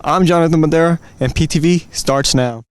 I'm Jonathan Madera, and PTV starts now.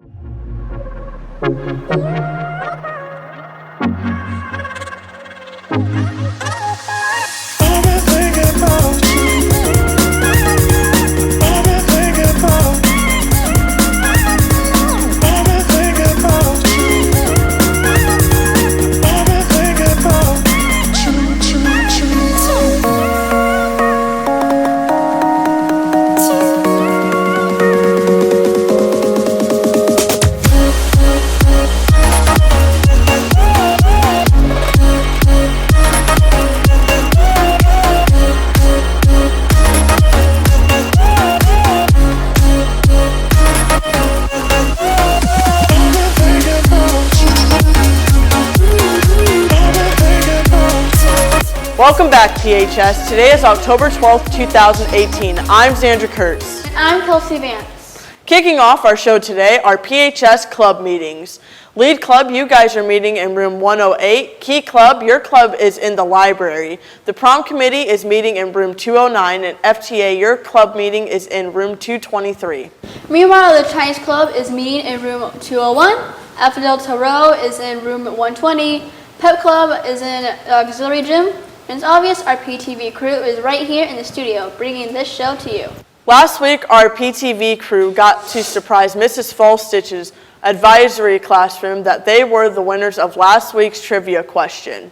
Welcome back, PHS. Today is October 12th, 2018. I'm Xandra Kurtz. I'm Kelsey Vance. Kicking off our show today are PHS club meetings. Lead club, you guys are meeting in room 108. Key club, your club is in the library. The prom committee is meeting in room 209, and FTA, your club meeting is in room 223. Meanwhile, the Chinese club is meeting in room 201. Alpha Delta Rho is in room 120. Pep club is in the auxiliary gym. And it's obvious our PTV crew is right here in the studio, bringing this show to you. Last week, our PTV crew got to surprise Mrs. Fallstitch's advisory classroom that they were the winners of last week's trivia question.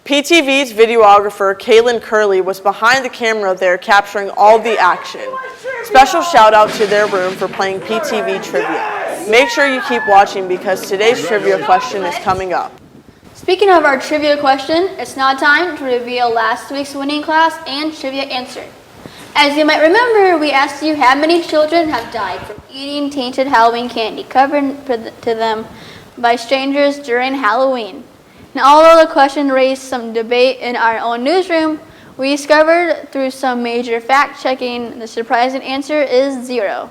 PTV's videographer, Kaylin Curley, was behind the camera there capturing all the action. Special shout out to their room for playing PTV Trivia. Make sure you keep watching because today's trivia question is coming up. Speaking of our trivia question, it's now time to reveal last week's winning class and trivia answer. As you might remember, we asked you how many children have died from eating tainted Halloween candy covered to them by strangers during Halloween. And although the question raised some debate in our own newsroom, we discovered through some major fact-checking the surprising answer is 0.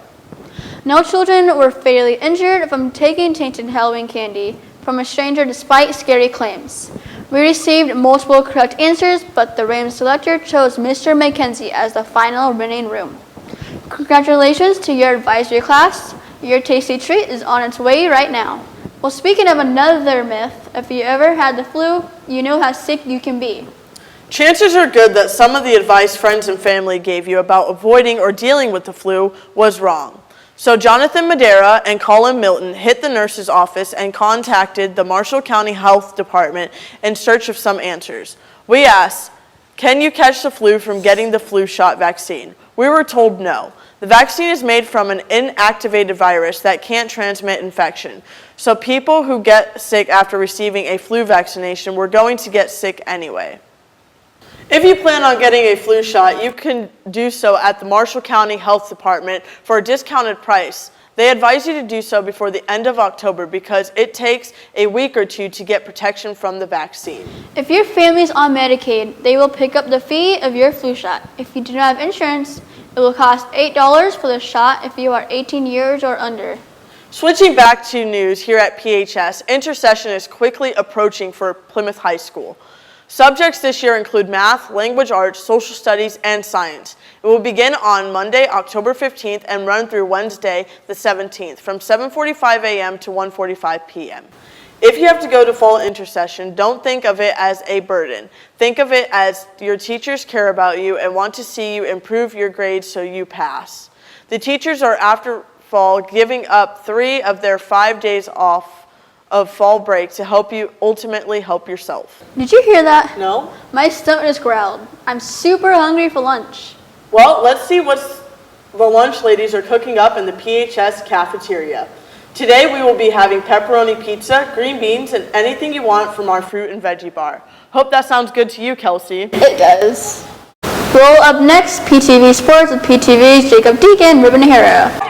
No children were fatally injured from taking tainted Halloween candy from a stranger despite scary claims. We received multiple correct answers, but the random selector chose Mr. McKenzie as the final winning room. Congratulations to your advisory class. Your tasty treat is on its way right now. Well, speaking of another myth, if you ever had the flu, you know how sick you can be. Chances are good that some of the advice friends and family gave you about avoiding or dealing with the flu was wrong. So Jonathan Madera and Colin Milton hit the nurse's office and contacted the Marshall County Health Department in search of some answers. We asked, can you catch the flu from getting the flu shot vaccine? We were told no. The vaccine is made from an inactivated virus that can't transmit infection. So people who get sick after receiving a flu vaccination were going to get sick anyway. If you plan on getting a flu shot, you can do so at the Marshall County Health Department for a discounted price. They advise you to do so before the end of October because it takes a week or two to get protection from the vaccine. If your family's on Medicaid, they will pick up the fee of your flu shot. If you do not have insurance, it will cost $8 for the shot if you are 18 years or under. Switching back to news here at PHS, Intersession is quickly approaching for Plymouth High School. Subjects this year include math, language arts, social studies, and science. It will begin on Monday, October 15th and run through Wednesday, the 17th, from 7:45 a.m. to 1:45 p.m. If you have to go to fall Intersession, don't think of it as a burden. Think of it as your teachers care about you and want to see you improve your grades so you pass. The teachers are after fall giving up 3 of their 5 days off of fall break to help you ultimately help yourself. Did you hear that? No? My stomach just growled. I'm super hungry for lunch. Well, let's see what the lunch ladies are cooking up in the PHS cafeteria. Today we will be having pepperoni pizza, green beans, and anything you want from our fruit and veggie bar. Hope that sounds good to you, Kelsey. It does. Roll up next, PTV Sports with PTV's Jacob Deacon, Ruben Herrera.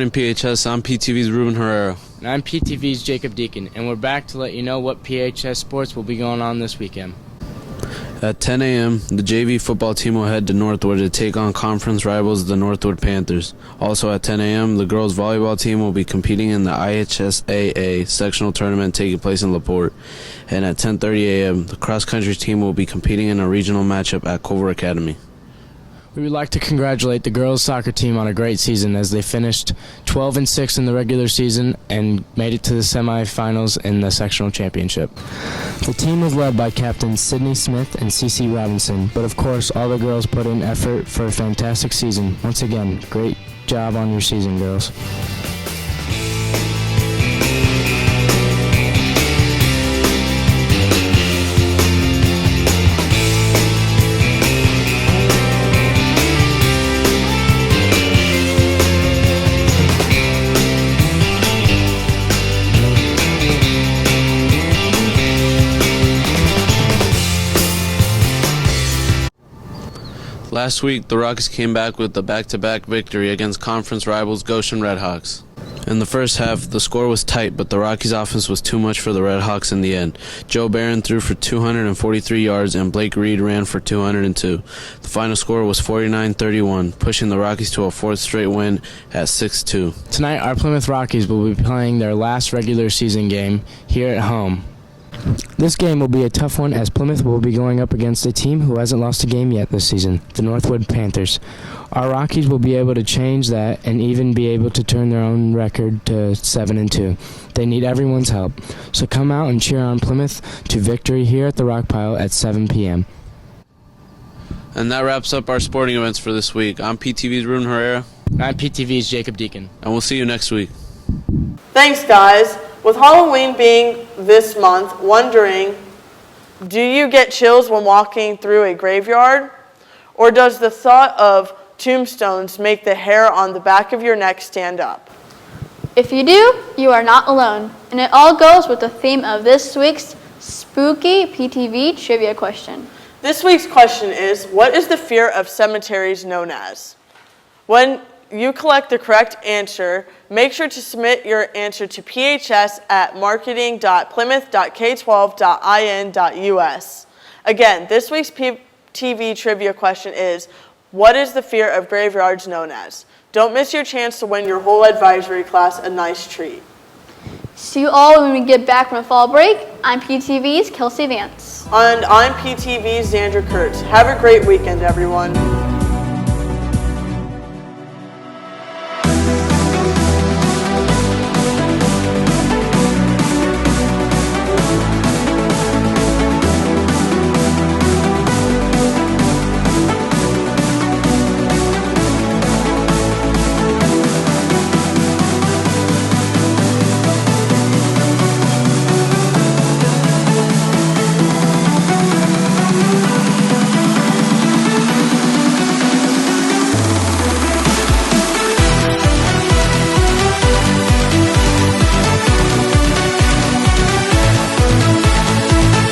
morning, PHS. I'm PTV's Ruben Herrera. And I'm PTV's Jacob Deacon, and we're back to let you know what PHS Sports will be going on this weekend. At 10 a.m., the JV football team will head to Northwood to take on conference rivals the Northwood Panthers. Also at 10 a.m., the girls volleyball team will be competing in the IHSAA sectional tournament taking place in LaPorte. And at 10:30 a.m., the cross-country team will be competing in a regional matchup at Culver Academy. We would like to congratulate the girls soccer team on a great season as they finished 12-6 in the regular season and made it to the semifinals in the sectional championship. The team was led by captains Sydney Smith and CeCe Robinson, but of course all the girls put in effort for a fantastic season. Once again, great job on your season, girls. Last week, the Rockies came back with a back-to-back victory against conference rivals Goshen Redhawks. In the first half, the score was tight, but the Rockies' offense was too much for the Redhawks in the end. Joe Barron threw for 243 yards, and Blake Reed ran for 202. The final score was 49-31, pushing the Rockies to a fourth straight win at 6-2. Tonight, our Plymouth Rockies will be playing their last regular season game here at home. This game will be a tough one as Plymouth will be going up against a team who hasn't lost a game yet this season, the Northwood Panthers. Our Rockies will be able to change that and even be able to turn their own record to 7-2. They need everyone's help. So come out and cheer on Plymouth to victory here at the Rock Pile at 7 p.m. And that wraps up our sporting events for this week. I'm PTV's Ruben Herrera. And I'm PTV's Jacob Deacon. And we'll see you next week. Thanks, guys. With Halloween being this month, wondering, do you get chills when walking through a graveyard? Or does the thought of tombstones make the hair on the back of your neck stand up? If you do, you are not alone. And it all goes with the theme of this week's spooky PTV trivia question. This week's question is, what is the fear of cemeteries known as? When you collect the correct answer, make sure to submit your answer to PHS at marketing.plymouth.k12.in.us. Again, this week's PTV trivia question is, what is the fear of graveyards known as? Don't miss your chance to win your whole advisory class a nice treat. See you all when we get back from fall break. I'm PTV's Kelsey Vance. And I'm PTV's Xandra Kurtz. Have a great weekend, everyone.